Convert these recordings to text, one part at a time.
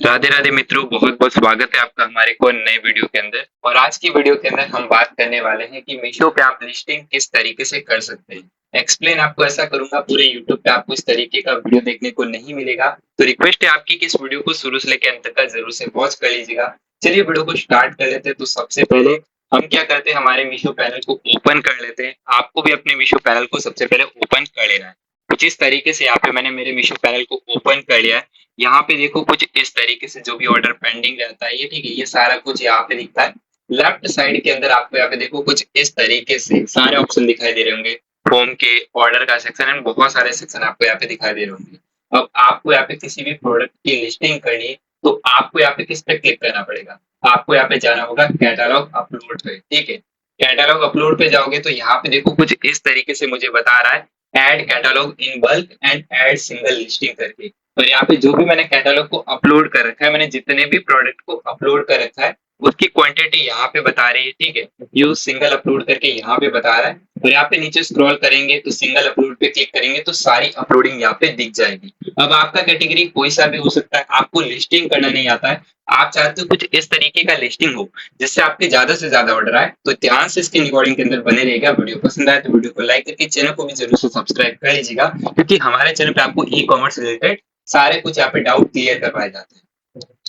राधे राधे मित्रों, बहुत बहुत स्वागत है आपका हमारे को नए वीडियो के अंदर। और आज की वीडियो के अंदर हम बात करने वाले हैं कि मीशो पे आप लिस्टिंग किस तरीके से कर सकते हैं। एक्सप्लेन आपको ऐसा करूंगा, पूरे यूट्यूब पे आपको इस तरीके का वीडियो देखने को नहीं मिलेगा। तो रिक्वेस्ट है आपकी कि इस वीडियो को शुरू से लेकर अंत तक जरूर से वॉच कर लीजिएगा। चलिए वीडियो को स्टार्ट कर लेते हैं। तो सबसे पहले हम क्या करते हैं, हमारे मीशो पैनल को ओपन कर लेते हैं। आपको भी अपने मीशो पैनल को सबसे पहले ओपन कर लेना है। कुछ इस तरीके से यहाँ पे मैंने मेरे मीशो पैनल को ओपन कर लिया है। यहाँ पे देखो कुछ इस तरीके से जो भी ऑर्डर पेंडिंग रहता है, ये ठीक है, ये सारा कुछ यहाँ पे दिखता है। लेफ्ट साइड के अंदर आपको यहाँ पे देखो कुछ इस तरीके से सारे ऑप्शन दिखाई दे रहे होंगे। होम के, ऑर्डर का सेक्शन एंड बहुत सारे सेक्शन आपको यहाँ पे दिखाई दे रहे होंगे। अब आपको यहाँ पे किसी भी प्रोडक्ट की लिस्टिंग करनी है तो आपको यहाँ पे किस पे क्लिक करना पड़ेगा। आपको यहाँ पे जाना होगा कैटलॉग अपलोड पे, ठीक है। कैटलॉग अपलोड पे जाओगे तो यहाँ पे देखो कुछ इस तरीके से मुझे बता रहा है, add catalogue in bulk and add single listing करके। और यहाँ पे जो भी मैंने कैटलॉग को अपलोड कर रखा है, मैंने जितने भी प्रोडक्ट को अपलोड कर रखा है उसकी क्वांटिटी यहाँ पे बता रही है, ठीक है। यूज सिंगल अपलोड करके यहाँ पे बता रहा है। और यहाँ पे नीचे स्क्रॉल करेंगे तो सिंगल अपलोड पे क्लिक करेंगे तो सारी अपलोडिंग यहाँ पे दिख जाएगी। अब आपका कैटेगरी कोई सा भी हो सकता है, आपको लिस्टिंग करना नहीं आता है, आप चाहते हो कुछ इस तरीके का लिस्टिंग हो जिससे आपके ज्यादा से ज्यादा ऑर्डर आए, तो ध्यान से इसके रिकॉर्डिंग के अंदर बने रहेगा। वीडियो पसंद आए तो वीडियो को लाइक करके चैनल को भी जरूर से सब्सक्राइब कर लीजिएगा, क्योंकि हमारे चैनल पे आपको ई कॉमर्स रिलेटेड सारे कुछ यहाँ पे डाउट क्लियर करवाए जाते हैं।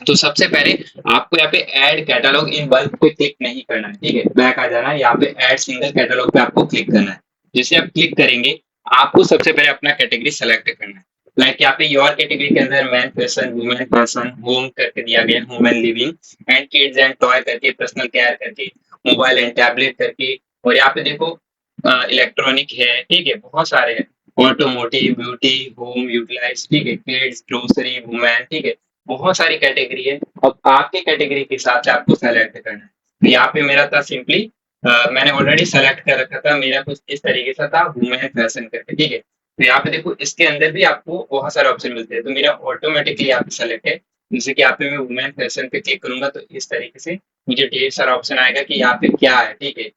तो सबसे पहले आपको यहाँ पे ऐड कैटलॉग इन बल्क पे क्लिक नहीं करना है, ठीक है। बैक आ जाना है, यहाँ पे ऐड सिंगल कैटलॉग पे आपको क्लिक करना है। जैसे आप क्लिक करेंगे आपको सबसे पहले अपना कैटेगरी सेलेक्ट करना है। लाइक यहाँ पे योर कैटेगरी के अंदर man fashion, women fashion, home करके दिया गया, home and living and kids and toy करके, पर्सनल केयर करके, मोबाइल एंड टैबलेट करके। और यहाँ पे देखो इलेक्ट्रॉनिक है, ठीक है, बहुत सारे हैं। ऑटोमोटिव, ब्यूटी, होम, यूटिलाइज, ठीक है, किड्स, ग्रोसरी, वुमेन, ठीक है, बहुत सारी कैटेगरी है। अब आपके कैटेगरी के हिसाब से आपको सेलेक्ट करना है। तो यहाँ पे मेरा था सिंपली, मैंने ऑलरेडी सेलेक्ट कर रखा था, मेरा कुछ इस तरीके से था, वुमेन फैशन करके, ठीक है। तो यहाँ पे देखो इसके अंदर भी आपको बहुत सारे ऑप्शन मिलते हैं, तो मेरा ऑटोमेटिकली यहाँ पे सेलेक्ट है। जैसे कि यहाँ पे मैं वुमेन फैशन पे क्लिक करूंगा तो इस तरीके से मुझे ढेर सारा ऑप्शन आएगा कि यहाँ पे क्या है, ठीक है।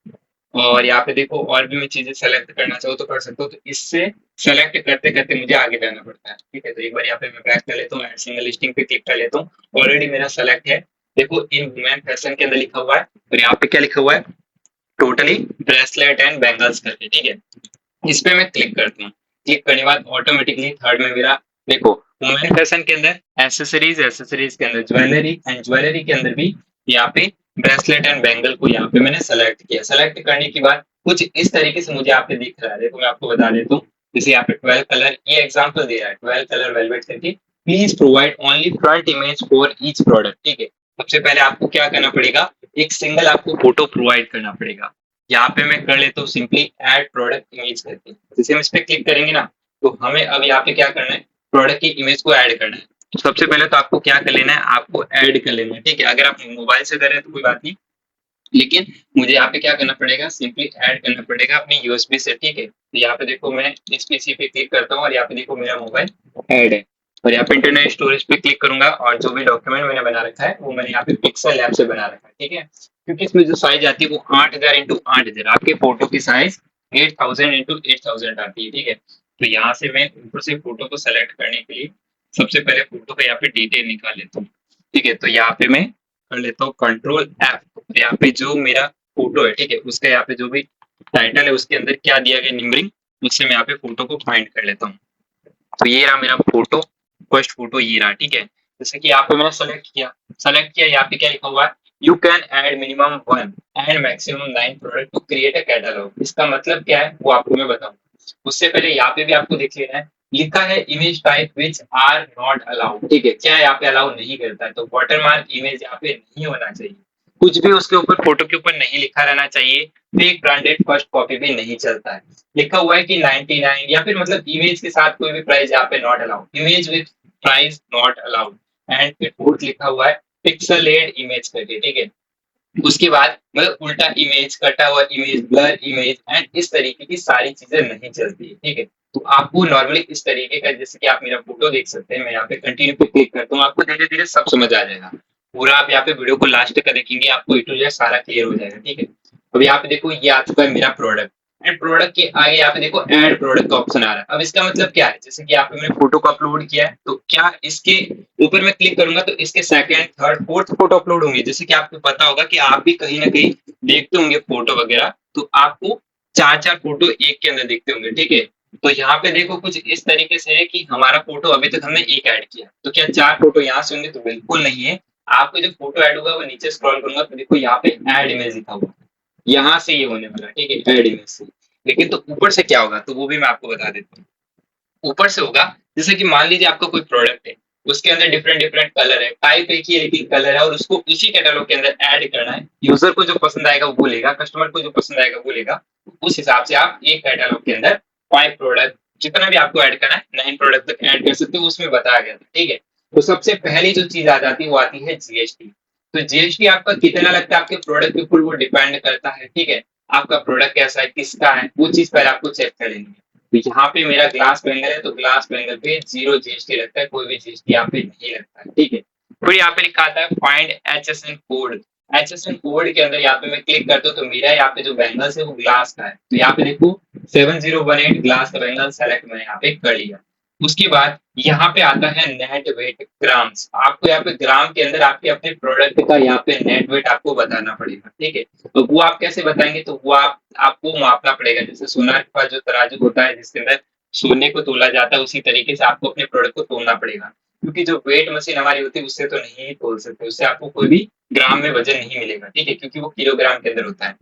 और यहाँ पे देखो और भी मैं चीजें सेलेक्ट करना चाहूँ तो कर सकता हूँ। तो इससे सेलेक्ट करते करते मुझे आगे जाना पड़ता है, ठीक है। तो एक बार यहाँ पे मैं बैक कर लेता हूँ, ऐड सिंगल लिस्टिंग पे क्लिक कर लेता हूँ। ऑलरेडी मेरा सेलेक्ट है। देखो इन वुमेन फैशन के अंदर लिखा हुआ है और यहाँ पे क्या लिखा हुआ है, टोटली ब्रेसलेट एंड बैंगल्स करके, ठीक है। इस पे मैं क्लिक करता हूँ। क्लिक करने के बाद ऑटोमेटिकली थर्ड में मेरा देखो वुमेन फैशन के अंदर एसेसरीज, एसेसरीज के अंदर ज्वेलरी एंड ज्वेलरी के अंदर भी यहाँ पे ब्रेसलेट एंड बैंगल को यहाँ पे मैंने सेलेक्ट किया। सेलेक्ट करने के बाद कुछ इस तरीके से मुझे यहाँ पे दिख रहा है। देखो मैं आपको बता देता हूँ, जैसे यहाँ पे 12 कलर, ये एग्जांपल दे रहा है, 12 कलर वेलवेट करके, please provide only front image for each product, ठीक है। सबसे पहले आपको क्या करना पड़ेगा, एक सिंगल आपको फोटो प्रोवाइड करना पड़ेगा। यहाँ पे मैं कर लेता हूँ सिंपली ऐड प्रोडक्ट इमेज करके। जैसे हम इस पे क्लिक करेंगे ना तो हमें अब यहाँ पे क्या करना है, प्रोडक्ट की इमेज को ऐड करना है। तो सबसे पहले तो आपको क्या कर लेना है, आपको ऐड कर लेना है, ठीक है। अगर आप मोबाइल से कर रहे हैं तो कोई बात नहीं, लेकिन मुझे यहाँ पे क्या करना पड़ेगा, सिंपली ऐड करना पड़ेगा अपनी यूएसबी से, ठीक है। तो यहाँ पे देखो मैं इस पीसी पे क्लिक करता हूँ और यहाँ पे देखो मेरा मोबाइल ऐड है। और यहाँ पे इंटरनल स्टोरेज पे क्लिक करूंगा और जो भी डॉक्यूमेंट मैंने बना रखा है वो मैंने यहाँ पे पिक्सल लैब से बना रखा है, ठीक है। क्योंकि इसमें जो साइज आती है वो 8000 इंटू 8000, आपके फोटो की साइज 8000 इंटू 8000 आती है, ठीक है। तो यहाँ से मैं ऊपर से फोटो को सेलेक्ट करने के लिए सबसे पहले फोटो का यहाँ पे डिटेल निकाल लेता हूँ, ठीक है। तो यहाँ पे मैं कर लेता हूँ कंट्रोल एफ। यहाँ पे जो मेरा फोटो है, ठीक है, उसका यहाँ पे जो भी टाइटल है उसके अंदर क्या दिया गया निम्बरिंग, उससे मैं यहाँ पे फोटो को फाइंड कर लेता हूँ। तो ये रहा मेरा फोटो, फर्स्ट फोटो ये रहा, ठीक है। जैसे कि यहाँ पे मैंने सेलेक्ट किया, यहाँ पे क्या लिखा हुआ है, you can add minimum 1 and maximum 9 product to create a catalogue. इसका मतलब क्या है वो आपको मैं बताऊंगा। उससे पहले यहाँ पे भी आपको देख लेना है, लिखा है image type which are not allowed, ठीक है। क्या यहाँ पे अलाउ नहीं करता है, तो वाटरमार्क इमेज यहाँ पे नहीं होना चाहिए, कुछ भी उसके ऊपर फोटो के ऊपर नहीं लिखा रहना चाहिए, फेक ब्रांडेड फर्स्ट कॉपी भी नहीं चलता है। लिखा हुआ है कि 99 या फिर मतलब इमेज के साथ कोई भी प्राइस यहाँ पे not allowed, image with price not allowed. And फिर फोर्थ लिखा हुआ है पिक्सलेड इमेज करके, ठीक है। उसके बाद मतलब उल्टा इमेज, कटा हुआ इमेज, ब्लर इमेज एंड इस तरीके की सारी चीजें नहीं चलती है, ठीक है। तो आपको नॉर्मली इस तरीके का, जैसे कि आप मेरा फोटो देख सकते हैं, मैं यहाँ पे कंटिन्यू पे क्लिक करता हूँ, आपको धीरे धीरे सब समझ आ जाएगा। पूरा आप यहाँ पे वीडियो को लास्ट तक देखेंगे, आपको ए टू जेड सारा क्लियर हो जाएगा, ठीक है। अब यहाँ पे देखो ये आ चुका है मेरा प्रोडक्ट एंड प्रोडक्ट के आगे यहाँ पे देखो ऐड प्रोडक्ट का ऑप्शन आ रहा है। अब इसका मतलब क्या है, जैसे कि यहाँ पे मैंने फोटो को अपलोड किया है, तो क्या इसके ऊपर मैं क्लिक करूंगा तो इसके second third fourth photo upload होंगे। जैसे कि आपको पता होगा कि आप भी कहीं ना कहीं देखते होंगे फोटो वगैरह, तो आपको चार चार फोटो एक के अंदर दिखते होंगे, ठीक है। तो यहाँ पे देखो कुछ इस तरीके से है कि हमारा फोटो अभी तक हमने एक ऐड किया, तो क्या चार फोटो यहाँ से होंगे? तो बिल्कुल नहीं है। आपको जो फोटो ऐड होगा वो नीचे स्क्रॉल करूंगा तो देखो यहाँ पे ऐड इमेज लिखा हुआ है, यहाँ से ये होने वाला है, ठीक है, ऐड इमेज से। लेकिन तो ऊपर से क्या होगा, तो वो भी मैं आपको बता देता हूँ। ऊपर से होगा, जैसे कि मान लीजिए आपका कोई प्रोडक्ट है, उसके अंदर डिफरेंट डिफरेंट कलर है, टाइप एक ही है लेकिन कलर है, और उसको उसी कैटलॉग के अंदर ऐड करना है। यूजर को जो पसंद आएगा वो लेगा, कस्टमर को जो पसंद आएगा वो लेगा। उस हिसाब से आप एक कैटलॉग के अंदर 5 प्रोडक्ट जितना भी आपको ऐड करना है, 9 प्रोडक्ट तक ऐड कर सकते हो, उसमें बताया गया था, ठीक है। तो सबसे पहली जो चीज आ जाती है वो आती है जीएसटी। तो जीएसटी आपका कितना लगता है आपके प्रोडक्ट के ऊपर वो डिपेंड करता है, ठीक है। आपका प्रोडक्ट कैसा है, किसका है, वो चीज पहले आपको चेक कर लेंगे। तो यहाँ पे मेरा ग्लास पैनल है, तो ग्लास पैनल पे 0 जीएसटी लगता है, कोई भी जीएसटी यहाँ पे नहीं लगता है, ठीक है। फिर यहाँ पे लिखा आता है find HSN code. HSN code के अंदर यहाँ पे मैं क्लिक करता हूँ तो मेरा यहाँ पे जो बैंगल्स है वो ग्लास का है, तो यहाँ पे देखो 7018 ग्लास का बैंगल सेलेक्ट मैंने यहाँ पे कर लिया। उसके बाद यहाँ पे आता है नेट वेट ग्राम्स। आपको यहाँ पे ग्राम के अंदर आपके अपने प्रोडक्ट का यहाँ पे नेट वेट आपको बताना पड़ेगा, ठीक है। तो वो आप कैसे बताएंगे, तो वो आपको मापना पड़ेगा। जैसे सोना के पास जो तराजू होता है जिसके अंदर सोने को तोला जाता है, उसी तरीके से आपको अपने प्रोडक्ट को तोलना पड़ेगा। क्योंकि जो वेट मशीन हमारी होती है उससे तो नहीं तोल सकते, उससे आपको कोई भी ग्राम में वजन नहीं मिलेगा, ठीक है, क्योंकि वो किलोग्राम के अंदर होता है।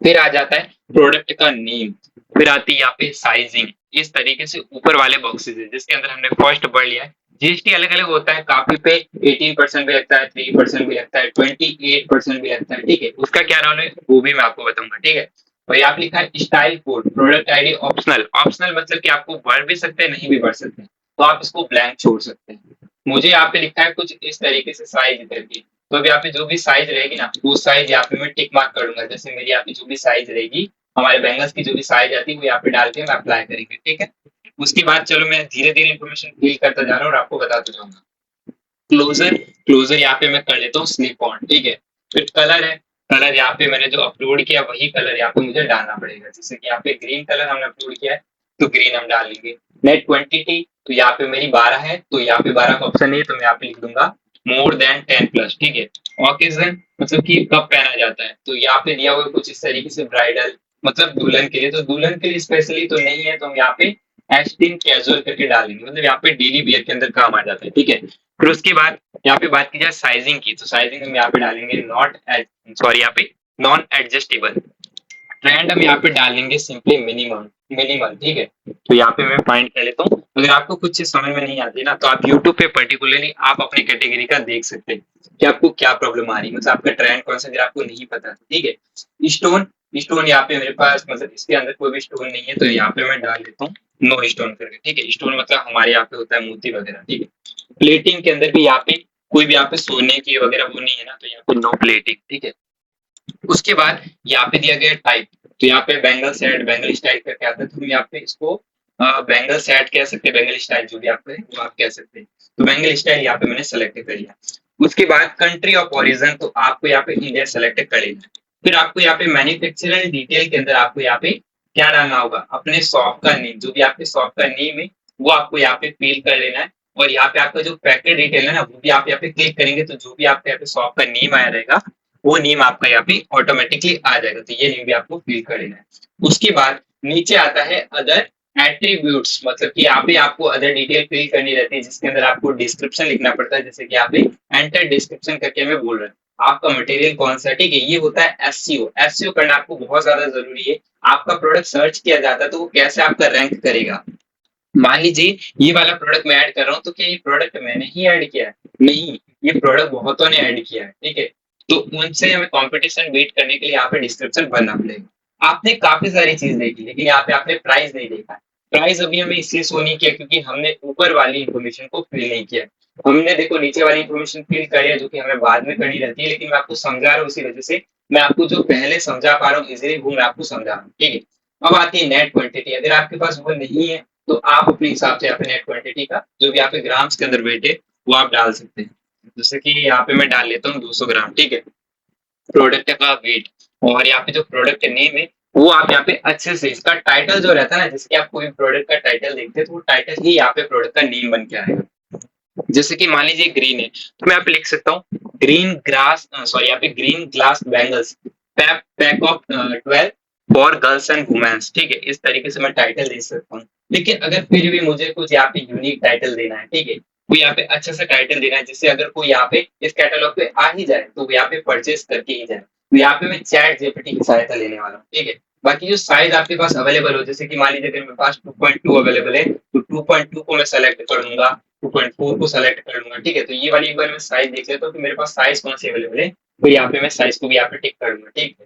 फिर आ जाता है प्रोडक्ट का नेम, फिर आती है यहाँ पे साइजिंग। इस तरीके से ऊपर वाले बॉक्सेस है जिसके अंदर हमने फर्स्ट पढ़ लिया है। जीएसटी अलग अलग होता है, काफी पे 18% भी लगता है, 3% भी लगता है, 28% भी लगता है, ठीक है। उसका क्या रोल है वो भी मैं आपको बताऊंगा, ठीक है। और यहाँ पे लिखा है style code, product ID optional. Optional मतलब कि आपको बढ़ भी सकते हैं, नहीं भी बढ़ सकते, तो आप इसको ब्लैंक छोड़ सकते हैं। मुझे यहाँ पे लिखा है कुछ इस तरीके से साइज करके, तो अब यहाँ पे जो भी साइज रहेगी ना वो साइज यहाँ पे मैं टिक मार्क कर दूंगा। जैसे मेरी यहाँ पे जो भी साइज रहेगी, हमारे बैंगल्स की जो भी साइज आती है वो यहाँ पे डाल के मैं अप्लाई करेंगे, ठीक है। उसके बाद चलो मैं धीरे धीरे इन्फॉर्मेशन फिल करता जा रहा हूँ और आपको बताता जाऊंगा। क्लोजर, क्लोजर यहाँ पे मैं कर लेता हूँ स्लिप ऑन, ठीक है। फिर कलर है, कलर यहाँ पे मैंने जो अपलोड किया वही कलर यहाँ पे मुझे डालना पड़ेगा। जैसे कि यहाँ पे ग्रीन कलर हमने अपलोड किया है तो ग्रीन हम डाल लेंगे। नेट क्वांटिटी, तो यहाँ पे मेरी 12 है, तो यहाँ पे 12 का ऑप्शन नहीं है, तो मैं यहाँ पे लिख दूंगा मोर देन 10 प्लस, ठीक है। ऑकेजन मतलब कि कब पहना जाता है, तो यहाँ पे दिया हुआ कुछ इस तरीके से ब्राइडल मतलब दुल्हन के लिए, तो दुल्हन के लिए स्पेशली तो नहीं है, तो हम यहाँ पे एस्टिन कैजुअल करके डालेंगे, मतलब यहाँ पे डेली वियर के अंदर काम आ जाता है, ठीक है। फिर उसके बाद यहाँ पे बात की जाए साइजिंग की, तो साइजिंग हम यहाँ पे डालेंगे यहाँ पे नॉन एडजस्टेबल। ट्रेंड हम यहाँ पे डालेंगे सिंपली मिनिमम, मिनिमल, ठीक है। तो यहाँ पे मैं फाइंड कर लेता हूँ। अगर आपको कुछ चीज समझ में नहीं आती ना, तो आप यूट्यूब पे पर्टिकुलरली आप अपने कैटेगरी का देख सकते हैं कि आपको क्या प्रॉब्लम आ रही है, मतलब आपका ट्रेंड कौन सा अगर आपको नहीं पता, ठीक है। स्टोन, स्टोन यहाँ पे मेरे पास मतलब इसके अंदर कोई भी स्टोन नहीं है, तो यहाँ पे मैं डाल देता हूँ नो स्टोन करके, ठीक है। स्टोन मतलब हमारे यहाँ पे होता है मोती वगैरह, ठीक है। प्लेटिंग के अंदर भी यहाँ पे कोई भी यहाँ पे सोने की वगैरह वो नहीं है ना, तो यहाँ पे नो प्लेटिंग, ठीक है। उसके बाद यहाँ पे दिया गया टाइप, तो यहाँ पे बैंगल सेट, बैंगल स्टाइल करके आता है, तो हम यहाँ पे इसको बैंगल सेट कह सकते हैं, बैंगल स्टाइल जो भी आपको है वो आप कह सकते हैं। तो बैंगल स्टाइल यहाँ पे मैंने सेलेक्ट कर लिया। उसके बाद कंट्री ऑफ ओरिजिन, तो आपको यहाँ पे इंडिया सेलेक्ट कर लेना। फिर आपको यहाँ पे मैन्युफैक्चरर डिटेल के अंदर आपको यहाँ पे क्या डालना होगा, अपने शॉप का नेम, जो भी आपके शॉप का नेम है वो आपको यहाँ पे फिल कर लेना है। और यहाँ पे आपका जो पैकेट डिटेल है ना वो भी आप यहाँ पे क्लिक करेंगे, तो जो भी आपके यहाँ पे शॉप का नेम आया रहेगा वो नेम आपका यहाँ पे ऑटोमेटिकली आ जाएगा, तो ये नेम भी आपको फिल कर लेना है। उसके बाद नीचे आता है अदर एट्रीब्यूट्स, मतलब कि यहाँ पे आपको अदर डिटेल फिल करनी रहती है जिसके अंदर आपको डिस्क्रिप्शन लिखना पड़ता है। जैसे कि यहाँ पे एंटर डिस्क्रिप्शन करके हमें बोल रहे हैं आपका मटेरियल कौन सा है, ठीक है। ये होता है एसईओ, एसईओ करना आपको बहुत ज्यादा जरूरी है। आपका प्रोडक्ट सर्च किया जाता है तो वो कैसे आपका रैंक करेगा। मान लीजिए ये वाला प्रोडक्ट मैं ऐड कर रहा हूँ, तो क्या ये प्रोडक्ट मैंने ही ऐड किया है? नहीं, ये प्रोडक्ट बहुतों ने ऐड किया है, ठीक है। तो उनसे हमें कंपटीशन बीट करने के लिए यहाँ पे डिस्क्रिप्शन भरना पड़ेगा। आपने काफी सारी चीज देखी लेकिन यहाँ पे आपने प्राइस नहीं देखा। प्राइस अभी हमें इसलिए शो नहीं किया क्योंकि हमने ऊपर वाली इंफॉर्मेशन को फिल नहीं किया। हमने देखो नीचे वाली इंफॉर्मेशन फिल करी है जो कि हमें बाद में करनी रहती है, लेकिन मैं आपको समझा रहा हूँ उसी वजह से। मैं आपको जो पहले समझा पा रहा हूँ इजिली वो मैं आपको समझा रहा हूँ, ठीक है। अब आती है नेट क्वांटिटी। अगर आपके पास वो नहीं है तो आप अपने हिसाब से अपने नेट क्वांटिटी का जो भी यहाँ पे ग्राम्स के अंदर वेट है वो आप डाल सकते हैं। जैसे कि यहाँ पे मैं डाल लेता हूँ 200 ग्राम, ठीक है, प्रोडक्ट का वेट। और यहाँ पे जो प्रोडक्ट नेम है वो आप यहाँ पे अच्छे से इसका टाइटल जो रहता है ना, जैसे कि आप कोई प्रोडक्ट का टाइटल देखते हैं तो वो टाइटल ही यहाँ पे प्रोडक्ट का नेम बन के आएगा। जैसे कि मान लीजिए ग्रीन है तो मैं यहाँ पे लिख सकता हूँ ग्रीन ग्रास, सॉरी यहाँ पे green glass bangles pack pack of 12 for girls and womens. ठीक है, इस तरीके से मैं टाइटल दे सकता हूँ। लेकिन अगर फिर भी मुझे कुछ यहाँ पे यूनिक टाइटल देना है, ठीक है, वो यहाँ पे अच्छा सा टाइटल देना है जिससे अगर कोई यहाँ पे इस कैटलॉग पे आ ही जाए तो वो यहाँ पे परचेज करके ही जाए, तो यहाँ पे मैं चैट जीपीटी की सहायता लेने वाला हूँ। ठीक है, बाकी जो साइज आपके पास अवेलेबल हो, जैसे कि मान लीजिए अगर मेरे पास 2.2 अवेलेबल है तो 2.2 को मैं सेलेक्ट कर लूंगा, 2.4 को सेलेक्ट कर लूंगा। ठीक है, तो ये वाली एक बार मैं साइज देख लेता हूँ कि मेरे पास साइज कौन सी अवेलेबल है, तो यहाँ पे मैं साइज को भी यहाँ पे टिक कर लूंगा। ठीक है,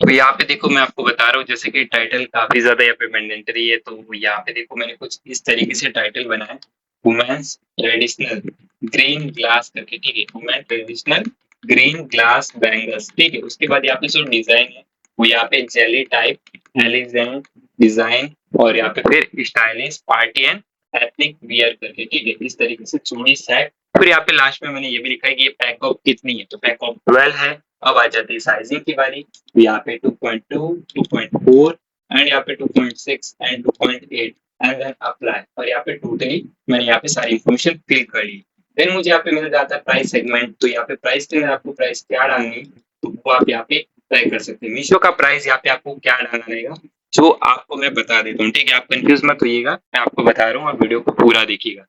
तो यहाँ पे देखो मैं आपको बता रहा हूँ जैसे कि टाइटल काफी ज्यादा यहाँ पे मैंडेटरी है, तो यहाँ पे देखो मैंने कुछ इस तरीके से टाइटल बनाया है, वुमेन्स ट्रेडिशनल ग्रीन ग्लास करके। ठीक है, women traditional green glass bangles. ठीक है, उसके बाद यहाँ पे जो डिजाइन है वो यहाँ पे जेली टाइप एलिगेंट डिजाइन, और यहाँ पे फिर stylish party and ethnic wear करके। ठीक है, इस तरीके से चूड़ी सेट। फिर यहाँ पे लास्ट में मैंने ये भी लिखा है कि ये पैक ऑफ कितनी है, तो पैक ऑफ 12 है। अब आ जाती है साइजिंग की बारी, तो यहाँ पे 2.2, 2.4 एंड यहाँ पे 2.6 एंड 2.8 एंड देन अप्लाई, और यहाँ पे टोटली मैंने यहाँ पे सारी इंफॉर्मेशन फिल कर ली। देन मुझे यहाँ पे मिल जाता है प्राइस सेगमेंट, तो यहाँ पे प्राइस के अंदर आपको प्राइस क्या डालनी है तो वो आप यहाँ पे तय कर सकते हैं। मीशो का प्राइस यहाँ पे आपको क्या डालना रहेगा जो आपको मैं बता देता हूँ। ठीक है, आप कंफ्यूज मत होइएगा, मैं आपको बता रहा हूँ, आप वीडियो को पूरा देखिएगा।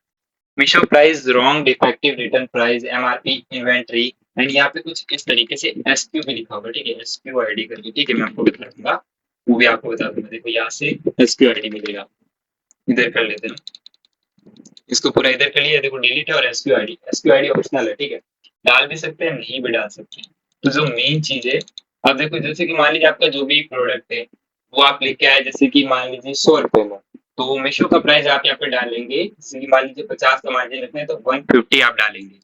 Meesho price wrong defective return price MRP inventory, and यहाँ पे कुछ इस तरीके से एसक्यू भी लिखा होगा। ठीक है, एसक्यू आईडी करके। ठीक है, मैं आपको बता दूंगा, वो भी आपको बता दूंगा। देखो यहाँ से एसक्यू आईडी मिलेगा, इधर कर लेते हैं, इसको पूरा इधर कर लिया। देखो डिलीट है और एसक्यू आईडी ऑप्शनल है। ठीक है, डाल भी सकते हैं, नहीं भी डाल सकते हैं। तो जो मेन चीज है, अब देखो जैसे कि मान लीजिए आपका जो भी प्रोडक्ट है वो आप लेके आए, जैसे कि मान लीजिए 100 रुपए में, तो मीशो का प्राइस आप यहाँ पे डालेंगे, जैसे कि मान लीजिए 50 का मार्जिन रखना है तो 150 आप डालेंगे,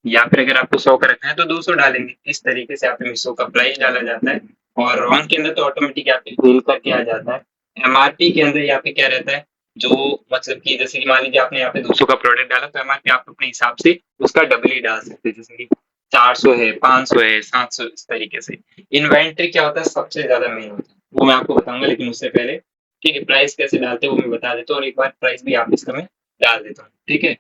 या फिर अगर आपको 100 का रखना है तो 200 डालेंगे। इस तरीके से आप मीशो का प्राइस डाला जाता है। और रॉन्ग के अंदर तो ऑटोमेटिक यहाँ पे फिल करके आ जाता है। एमआरपी के अंदर यहाँ पे क्या रहता है, जो मतलब कि जैसे कि मान लीजिए आपने यहाँ पे 200 का प्रोडक्ट डाला तो एमआरपी आप अपने हिसाब से उसका डबल ही डाल सकते हैं, जैसे कि 400 है, 500 है, 700, इस तरीके से। इन्वेंट्री क्या होता है, सबसे ज्यादा मेन होता है, वो मैं आपको बताऊंगा, लेकिन उससे पहले ठीक है प्राइस कैसे डालते हैं वो मैं बता देता हूँ, और एक बार प्राइस भी आप इसका मैं डाल देता हूँ। ठीक है,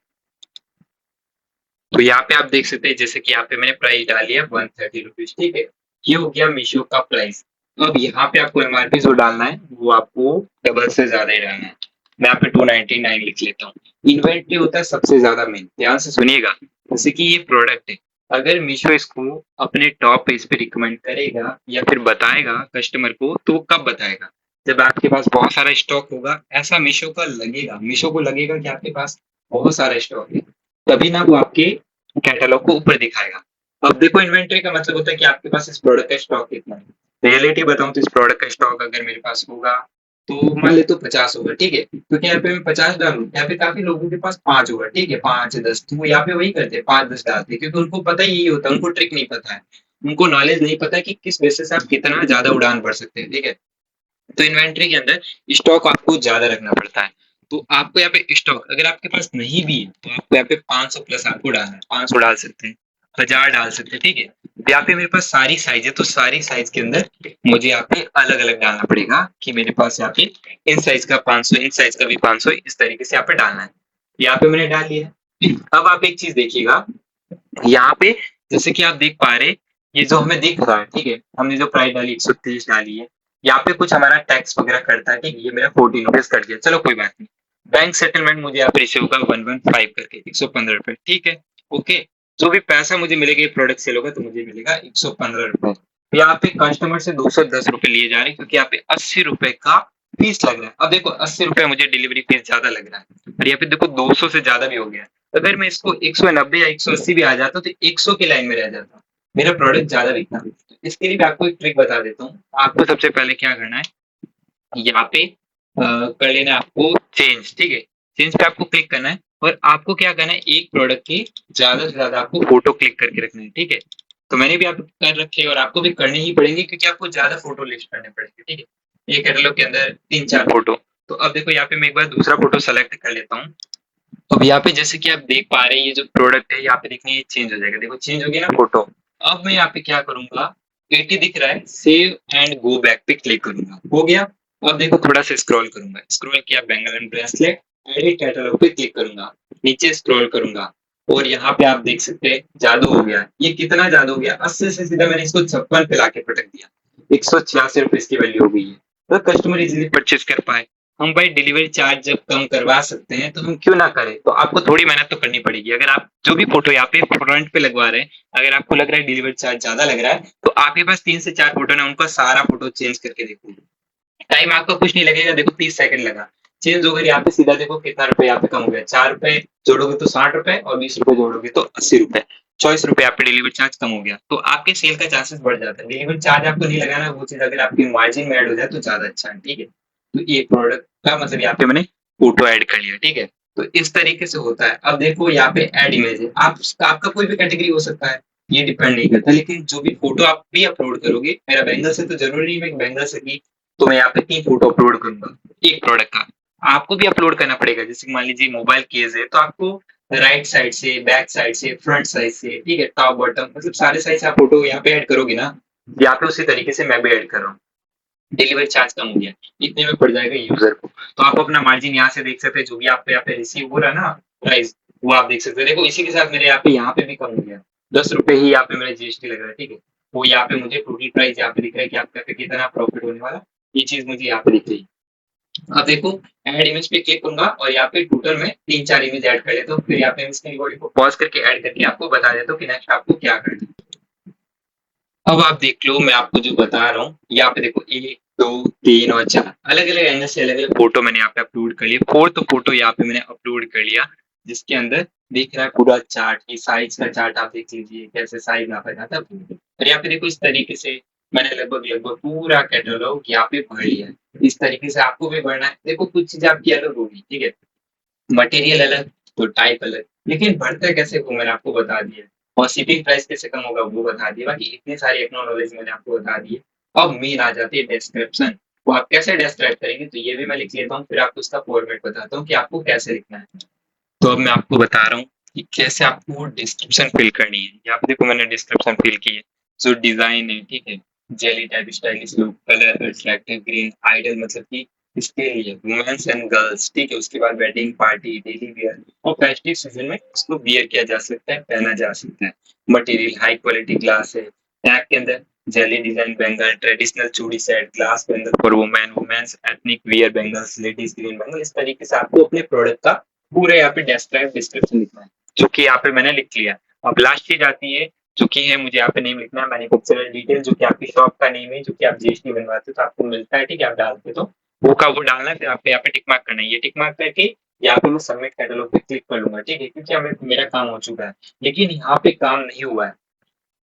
तो यहाँ पे आप देख सकते हैं जैसे कि यहाँ पे मैंने प्राइस डाली है 130 रुपीज। ठीक है, ये हो गया मीशो का प्राइस। तो अब यहाँ पे आपको एमआरपी जो डालना है वो आपको डबल से ज्यादा ही डालना है। मैं यहाँ पे 299 लिख लेता हूँ। इन्वेंट्री होता है सबसे ज्यादा मेन, ध्यान से सुनिएगा। जैसे कि ये प्रोडक्ट है, अगर मीशो इसको अपने टॉप पेज पे रिकमेंड करेगा या फिर बताएगा कस्टमर को, तो वो कब बताएगा, जब आपके पास बहुत सारा स्टॉक होगा। ऐसा मीशो का लगेगा, मीशो को लगेगा कि आपके पास बहुत सारा स्टॉक है, तभी ना वो आपके कैटलॉग को ऊपर दिखाएगा। अब देखो इन्वेंटरी का मतलब होता है कि आपके पास इस प्रोडक्ट का स्टॉक कितना है। रियलिटी बताऊं तो इस प्रोडक्ट का स्टॉक अगर मेरे पास होगा तो मान ले तो 50 होगा। ठीक है, क्योंकि यहाँ पे मैं 50 डालू, यहाँ पे काफी लोगों के पास 5 होगा। ठीक है, 5 10, तो वो यहाँ पे वही करते हैं, 5 10 डालते हैं, क्योंकि उनको पता ही यही होता है, उनको ट्रिक नहीं पता है, उनको नॉलेज नहीं पता है कि किस बेसिस से आप कितना ज्यादा उड़ान भर सकते हैं। ठीक है, तो इन्वेंट्री के अंदर स्टॉक आपको ज्यादा रखना पड़ता है। तो आपको यहाँ पे स्टॉक अगर आपके पास नहीं भी है तो आपको यहाँ पे 500 प्लस आपको डालना है, 500 डाल सकते हैं, 1000 डाल सकते हैं। ठीक है, यहाँ पे मेरे पास सारी साइज है, तो सारी साइज के अंदर मुझे यहाँ पे अलग अलग डालना पड़ेगा कि मेरे पास यहाँ पे इन साइज का 500, इन साइज का भी 500, इस तरीके से यहाँ पे डालना है। यहाँ पे मैंने डाल लिया है। अब आप एक चीज देखिएगा, यहाँ पे जैसे कि आप देख पा रहे, ये जो हमें दिख रहा है, ठीक है, हमने जो प्राइस डाली 130 डाली है, यहाँ पे कुछ हमारा टैक्स वगैरह करता है। ठीक है, ये मेरा 14 रुपीज कट गया, चलो कोई बात नहीं। बैंक सेटलमेंट मुझे यहाँ पे रिसीव होगा 115 करके, 115 रुपए। ठीक है, ओके, जो भी पैसा मुझे मिलेगा ये प्रोडक्ट सेल होगा तो मुझे मिलेगा 115 रुपए। यहाँ पे कस्टमर से 210 रुपए लिए जा रहे हैं क्योंकि यहाँ पे 80 रुपए का फीस लग रहा है। अब देखो 80 रुपए मुझे डिलीवरी फीस ज्यादा लग रहा है, और यहाँ पे देखो 200 से ज्यादा भी हो गया। अगर मैं इसको 190 या 180 भी आ जाता तो 100 की लाइन में रह जाता, मेरा प्रोडक्ट ज्यादा बिकता। तो इसके लिए मैं आपको एक ट्रिक बता देता हूँ। आपको सबसे पहले क्या करना है, यहाँ पे कर लेना है आपको चेंज। ठीक है, चेंज पे आपको क्लिक करना है, और आपको क्या करना है, एक प्रोडक्ट की ज्यादा से ज्यादा आपको फोटो क्लिक करके रखना है। ठीक है, तो मैंने भी आप कर रखे हैं और आपको भी करने ही पड़ेंगे क्योंकि आपको ज्यादा फोटो लिस्ट करने पड़ेंगे। ठीक है, ये कैटलॉग के अंदर 3 4 फोटो। तो अब देखो यहाँ पे मैं एक बार दूसरा फोटो सेलेक्ट कर लेता हूँ। अब यहाँ पे जैसे कि आप देख पा रहे हैं ये जो प्रोडक्ट है यहाँ पे देखने चेंज हो जाएगा, देखो चेंज हो गया ना फोटो। अब मैं यहाँ पे क्या करूंगा, 80 दिख रहा है, सेव एंड गो बैक पे क्लिक करूंगा, हो गया। अब देखो थोड़ा सा स्क्रॉल करूंगा, स्क्रॉल किया, bangle and bracelet, edit catalogue पे क्लिक करूंगा, नीचे स्क्रॉल करूंगा और यहाँ पे आप देख सकते हैं जादू हो गया। ये कितना जादू हो गया, 80 से सीधा मैंने इसको 56 पे लाके पटक दिया, 186 रुपए इसकी वैल्यू हो गई है। तो कस्टमर इजीली परचेज कर पाए। हम भाई डिलीवरी चार्ज जब कम करवा सकते हैं तो हम क्यों ना करें। तो आपको थोड़ी मेहनत तो करनी पड़ेगी। अगर आप जो भी फोटो यहाँ पे फ्रंट पे लगवा रहे हैं, अगर आपको लग रहा है डिलीवरी चार्ज ज्यादा लग रहा है, तो आपके पास 3 से 4 फोटो ना, उनका सारा फोटो चेंज करके देखो, टाइम आपका कुछ नहीं लगेगा। देखो 30 सेकंड लगा, चेंज हो गई। यहाँ पे सीधा देखो कितना रुपए यहाँ पे कम हो गया, 4 रुपए जोड़ोगे तो 60 रुपए और 20 रुपए जोड़ोगे तो 80 रुपए, 24 रुपए आप पे डिलीवरी चार्ज कम हो गया। तो आपके सेल का चांसेस बढ़ जाता है। डिलीवरी चार्ज आपको नहीं लगाना, वो चीज अगर आपकी मार्जिन में ऐड हो जाए तो ज्यादा अच्छा है, ठीक है। तो ये प्रोडक्ट का मतलब यहाँ पे मैंने फोटो ऐड कर लिया, ठीक है। तो इस तरीके से होता है। अब देखो यहाँ पे ऐड इमेज है, आप आपका कोई भी कैटेगरी हो सकता है, ये डिपेंड नहीं करता। लेकिन जो भी फोटो आप भी अपलोड करोगे, मेरा बैंगल से तो जरूरी नहीं है बैंगल से की, तो मैं यहाँ पे 3 फोटो अपलोड करूंगा एक प्रोडक्ट का। आपको भी अपलोड करना पड़ेगा। जैसे मान लीजिए मोबाइल केस है, तो आपको राइट साइड से, बैक साइड से, फ्रंट साइड से, ठीक है, टॉप बॉटम, मतलब सारे साइड से आप फोटो यहाँ पे ऐड करोगे ना। यहाँ पे उसी तरीके से मैं भी ऐड कर रहा हूँ। डिलीवरी चार्ज कम हो गया, इतने में पड़ जाएगा यूजर को। तो आप अपना मार्जिन यहाँ से देख सकते हैं, जो भी आप यहाँ पे रिसीव हो रहा है ना प्राइस, वो आप देख सकते हैं। देखो इसी के साथ मेरे यहाँ पे भी कम हो गया, 10 रुपए ही यहाँ पे मेरा जीएसटी लग रहा है, ठीक है। वो यहाँ पे मुझे टोटल प्राइस यहाँ पे दिख रहा है कि आपका पे कितना प्रॉफिट होने वाला, ये चीज मुझे यहाँ पे दिख रही है। अब देखो ऐड इमेज पे क्लिक करूंगा और यहाँ पे टोटल में 3-4 इमेज ऐड कर लेता हूँ। फिर यहाँ पे इसकी बॉडी को पॉज करके ऐड करके आपको बता देता हूँ कि नेक्स्ट आपको क्या करना है। अब आप देख लो, मैं आपको जो बता रहा हूँ, यहाँ पे देखो 1, 2, 3 और 4 अलग अलग एंगल से अलग अलग फोटो मैंने यहाँ पे अपलोड कर लिया। फोर्थ फोटो यहाँ पे मैंने अपलोड कर लिया, जिसके अंदर दिख रहा है पूरा चार्ट, की साइज का चार्ट आप देख लीजिए कैसे साइज नापा जाता है। और यहाँ पे देखो इस तरीके से मैंने लगभग लगभग पूरा कैटलॉग यहाँ पे भर लिया है। इस तरीके से आपको भी भरना है। देखो कुछ चीजें आपकी अलग होगी, ठीक है, मटेरियल अलग तो टाइप अलग, लेकिन बढ़ता कैसे वो मैंने आपको बता दिया। और शिपिंग प्राइस कैसे कम होगा वो बता दिया। बाकी इतनी सारी एक्नोलॉजी मैंने आपको बता दी है। अब मेन आ जाती है डिस्क्रिप्शन। वो आप कैसे डिस्क्राइब करेंगे, तो ये भी मैं लिख लेता हूँ, फिर आपको उसका फॉर्मेट बताता हूँ कि आपको कैसे लिखना है। तो अब मैं आपको बता रहा हूँ कि कैसे आपको डिस्क्रिप्शन फिल करनी है। यहाँ पे देखो मैंने डिस्क्रिप्शन फिल की है। जो डिजाइन है, ठीक है, jelly type, stylish look, colour attractive green, ideal मतलब कि इसके लिए वुमेन्स एंड गर्ल्स, ठीक है। उसके बाद वेडिंग पार्टी, डेली वेयर और फेस्टिव सीजन में इसको वियर किया जा सकता है, पहना जा सकता है। मटेरियल हाई क्वालिटी ग्लास है। टैग के अंदर जेली डिजाइन बैंगल, ट्रेडिशनल चूड़ी set, glass bangle for women, womens ethnic wear bangles, ladies green bangle. इस तरीके से आपको अपने प्रोडक्ट का पूरा यहाँ पे डिस्क्राइब डिस्क्रिप्शन लिखना है, जो कि यहाँ पे मैंने लिख लिया। अब लास्ट चीज आती है, जो कि है मुझे यहाँ पे नेम लिखना है, मैन्युफैक्चरर डिटेल, जो कि आपकी शॉप का नेम है, जो कि आप जीएसटी बनवाते हो तो आपको मिलता है, ठीक है, आप डालते हो तो वो का वो डालना है। फिर आपको यहाँ पे टिक मार्क करना है। ये टिक मार्क करके यहाँ पे मैं सबमिट कैटलॉग पे क्लिक कर लूंगा, ठीक है, क्योंकि हमें मेरा काम हो चुका है। लेकिन यहाँ पे काम नहीं हुआ है।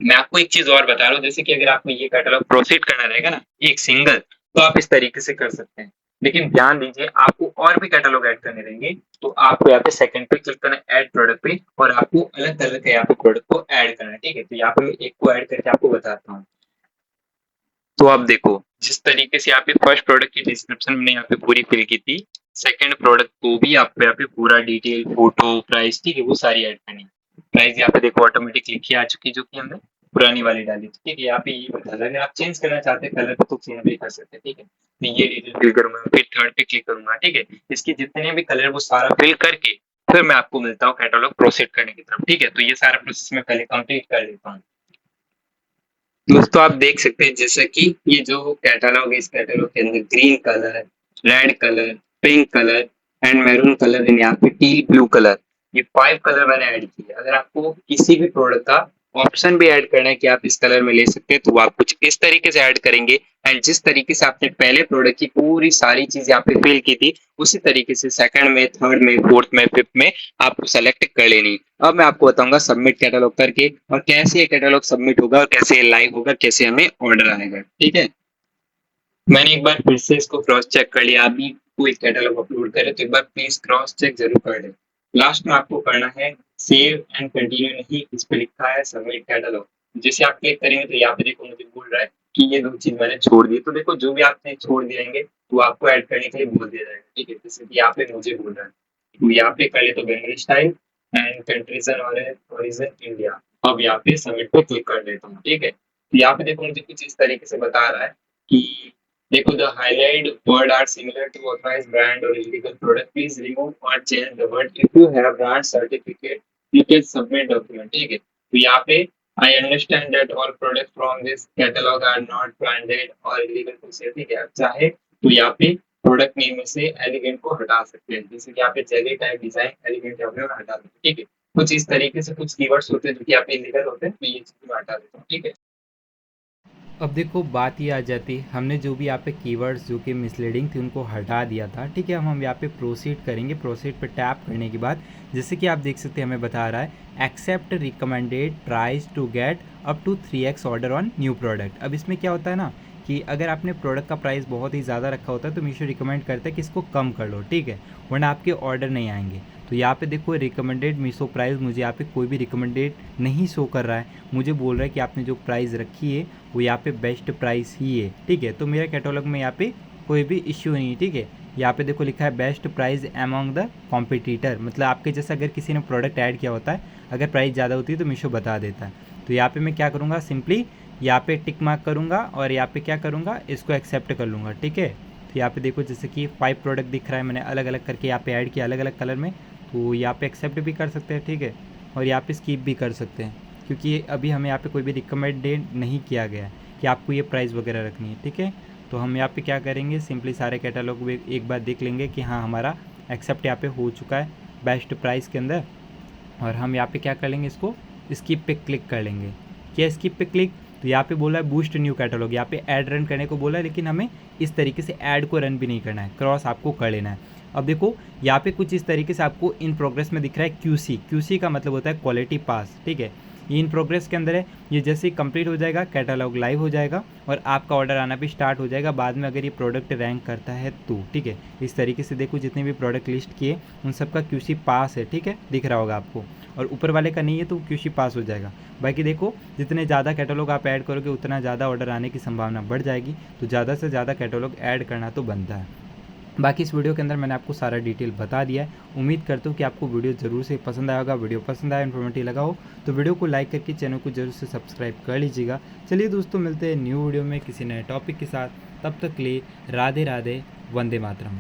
मैं आपको एक चीज और बता रहा हूँ, जैसे कि अगर आपको ये कैटलॉग प्रोसीड करना रहेगा ना एक सिंगल, तो आप इस तरीके से कर सकते हैं। लेकिन ध्यान दीजिए, आपको और भी कैटलॉग ऐड करने रहेंगे, तो आपको यहाँ पे सेकंड पे क्लिक करना है, ऐड प्रोडक्ट पे, और आपको अलग अलग यहाँ पे प्रोडक्ट को ऐड करना है, ठीक है। तो यहाँ पे मैं एक को ऐड करके आपको बताता हूँ। तो आप देखो जिस तरीके से यहाँ पे फर्स्ट प्रोडक्ट की डिस्क्रिप्शन मैंने यहाँ पे पूरी फिल की थी, सेकंड प्रोडक्ट को भी आपको यहाँ पे पूरा डिटेल, फोटो, प्राइस, ठीक है, वो सारी ऐड करनी है। प्राइस यहाँ पे देखो ऑटोमेटिक लिखी आ चुकी, जो कि हमने पुरानी वाली डाली थी, ठीक है। यहाँ पे ये बता रहा है, अगर आप चेंज करना चाहते हैं कलर को तो चेंज भी कर सकते हैं, ठीक है। मैं ये डिटेल फिल करूंगा, फिर थर्ड पे क्लिक करूंगा, ठीक है। इसके जितने भी कलर वो सारा फिल करके फिर मैं आपको मिलता हूँ कैटलॉग प्रोसीड करने की तरफ, ठीक है। तो ये सारा प्रोसेस मैं पहले कंप्लीट कर लेता हूँ। दोस्तों आप देख सकते हैं जैसा कि ये जो कैटलॉग है, इस कैटलॉग के अंदर green colour, red colour, pink colour and maroon colour and यहाँ पे टी ब्लू कलर, ये 5 कलर मैंने ऐड किए। अगर आपको किसी भी प्रोडक्ट का ऑप्शन भी ऐड करना है कि आप इस कलर में ले सकते हैं, तो वो आप कुछ इस तरीके से ऐड करेंगे। एंड जिस तरीके से आपने पहले प्रोडक्ट की पूरी सारी चीज यहाँ पे फिल की थी, उसी तरीके से सेकंड में, थर्ड में, फोर्थ में, फिफ्थ में आपको सेलेक्ट कर लेनी। अब मैं आपको बताऊंगा सबमिट कैटलॉग करके, और कैसे ये कैटलॉग सबमिट होगा, और कैसे लाइव होगा, कैसे हमें ऑर्डर आएगा, ठीक है। मैंने एक बार फिर से इसको क्रॉस चेक कर लिया। अभी कोई कैटलॉग अपलोड करे तो एक बार प्लीज क्रॉस चेक जरूर कर ले। लास्ट में आपको करना है सेव एंड कंटिन्यू, नहीं इस पे लिखा है सबमिट कैटलॉग। जैसे आप क्लिक करेंगे तो यहाँ पे देखो मुझे बोल रहा है कि ये 2 चीज मैंने छोड़ दी। तो देखो जो भी आपने छोड़ दिएंगे वो आपको ऐड करने के लिए बोल दिया जाएगा, ठीक है। जैसे कि यहाँ पे मुझे बोल रहा है, तो यहाँ पे कर ले तो बंगाली स्टाइल एंड कंट्रीजन और ओरिजिन इंडिया। अब यहाँ पे सबमिट पे क्लिक कर देता हूँ, ठीक है। तो यहाँ पे देखो मुझे कुछ इस तरीके से बता रहा है कि देखो the highlight word are similar to authorise brand और इलीगल प्रोडक्ट, प्लीज रिमूव और change the word, if you have brand certificate you can submit document. ठीक है, तो यहाँ पे I understand that all product from this catalogue are not branded और illegal to sell. ठीक है, आप चाहे तो यहाँ पे प्रोडक्ट नेम में से एलिगेंट को हटा सकते हैं, जैसे कि यहाँ पे जेली टाइप डिजाइन एलिगेंट आपने हटा दिया। ठीक है, कुछ इस तरीके से कुछ कीवर्ड्स होते हैं जो कि यहाँ पे इलीगल होते हैं, तो ये चीज मैं हटा देता हूँ। ठीक है, अब देखो बात ये आ जाती है, हमने जो भी यहाँ पे कीवर्ड्स जो कि मिसलीडिंग थी उनको हटा दिया था। ठीक है, हम यहाँ पे प्रोसीड करेंगे। प्रोसीड पे टैप करने के बाद जैसे कि आप देख सकते हैं हमें बता रहा है except recommended price to get up to 3x order on new product. अब इसमें क्या होता है ना कि अगर आपने प्रोडक्ट का प्राइस बहुत ही ज़्यादा रखा होता है तो मीशो रिकमेंड करता है कि इसको कम कर लो। ठीक है, वरना आपके ऑर्डर नहीं आएंगे। तो यहाँ पे देखो रिकमेंडेड मीशो प्राइस, मुझे यहाँ पे कोई भी रिकमेंडेड नहीं शो कर रहा है, मुझे बोल रहा है कि आपने जो प्राइस रखी है वो यहाँ पे बेस्ट प्राइस ही है। ठीक है, तो मेरा कैटलॉग में यहाँ पे कोई भी इश्यू नहीं है। ठीक है, यहाँ पे देखो लिखा है best price among the competitor, मतलब आपके जैसा अगर किसी ने प्रोडक्ट ऐड किया होता है, अगर प्राइस ज़्यादा होती है तो मीशो बता देता है। तो यहाँ पे मैं क्या करूँगा, सिंपली यहाँ पे टिक मार्क करूँगा और यहाँ पे क्या करूँगा, इसको एक्सेप्ट कर लूँगा। ठीक है, तो यहाँ पे देखो जैसे कि 5 प्रोडक्ट दिख रहा है, मैंने अलग अलग करके यहाँ पे ऐड किया अलग अलग कलर में, तो यहाँ पे एक्सेप्ट भी कर सकते हैं। ठीक है, और यहाँ पे स्किप भी कर सकते हैं, क्योंकि अभी हमें यहाँ पे कोई भी रिकमेंडेड नहीं किया गया है कि आपको ये प्राइस वगैरह रखनी है। ठीक है, तो हम यहाँ पे क्या करेंगे, सिंपली सारे कैटलॉग में एक बार देख लेंगे कि हाँ हमारा एक्सेप्ट यहाँ पे हो चुका है बेस्ट प्राइस के अंदर, और हम यहाँ पे क्या कर लेंगे, इसको स्किप पे क्लिक कर लेंगे। क्या स्किप पे क्लिक, तो यहाँ पे बोला है बूस्ट न्यू कैटलॉग, यहाँ पे ऐड रन करने को बोला है, लेकिन हमें इस तरीके से ऐड को रन भी नहीं करना है, क्रॉस आपको कर लेना है। अब देखो यहाँ पे कुछ इस तरीके से आपको इन प्रोग्रेस में दिख रहा है QC का मतलब होता है क्वालिटी पास। ठीक है, ये इन प्रोग्रेस के अंदर है, ये जैसे ही कंप्लीट हो जाएगा कैटलॉग लाइव हो जाएगा और आपका ऑर्डर आना भी स्टार्ट हो जाएगा बाद में, अगर ये प्रोडक्ट रैंक करता है तो। ठीक है, इस तरीके से देखो जितने भी प्रोडक्ट लिस्ट किए उन सबका QC पास है। ठीक है, दिख रहा होगा आपको, और ऊपर वाले का नहीं है तो QC पास हो जाएगा। बाकी देखो जितने ज़्यादा कैटलॉग आप ऐड करोगे उतना ज़्यादा ऑर्डर आने की संभावना बढ़ जाएगी, तो ज़्यादा से ज़्यादा कैटलॉग ऐड करना तो बनता है। बाकी इस वीडियो के अंदर मैंने आपको सारा डिटेल बता दिया है। उम्मीद करता हूँ कि आपको वीडियो ज़रूर से पसंद आया होगा। वीडियो पसंद आया, इन्फॉर्मेटिव लगा हो तो वीडियो को लाइक करके चैनल को जरूर से सब्सक्राइब कर लीजिएगा। चलिए दोस्तों, मिलते हैं न्यू वीडियो में किसी नए टॉपिक के साथ, तब तक के लिए राधे राधे, वंदे मातरम।